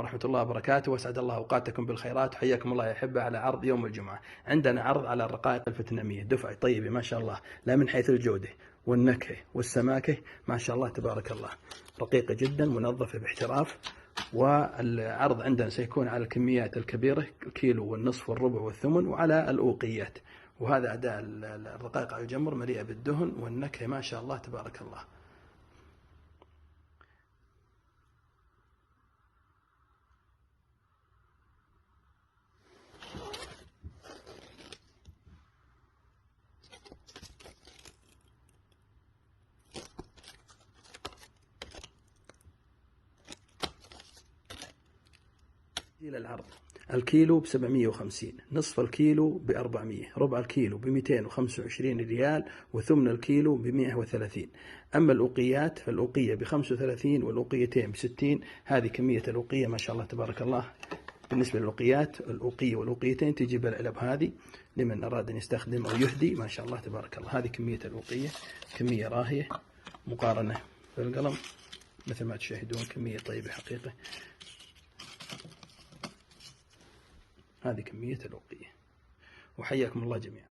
ورحمة الله وبركاته، واسعد الله اوقاتكم بالخيرات، وحياكم الله يا احبه على عرض يوم الجمعة. عندنا عرض على الرقائق الفيتنامية، دفعة طيبة ما شاء الله، لا من حيث الجودة والنكهة والسماكة ما شاء الله تبارك الله، رقيقة جدا منظفة باحتراف. والعرض عندنا سيكون على الكميات الكبيرة، الكيلو والنصف والربع والثمن، وعلى الأوقيات. وهذا أداء الرقائق على الجمر مليئة بالدهن والنكهة ما شاء الله تبارك الله. إلى العرض: الكيلو ب750، نصف الكيلو ب400، ربع الكيلو ب225 ريال، وثمن الكيلو ب130. أما الأوقيات فالأوقية ب35 والأوقيتين ب60. هذه كمية الأوقية ما شاء الله تبارك الله. بالنسبة للأوقيات، الأوقية والأوقيتين تجي بالعلب هذه لمن أراد أن يستخدم أو يهدي ما شاء الله تبارك الله. هذه كمية الأوقية، كمية راهية مقارنة بالقلم مثل ما تشاهدون، كمية طيبة حقيقة. هذه كمية الأوقية، وحياكم الله جميعا.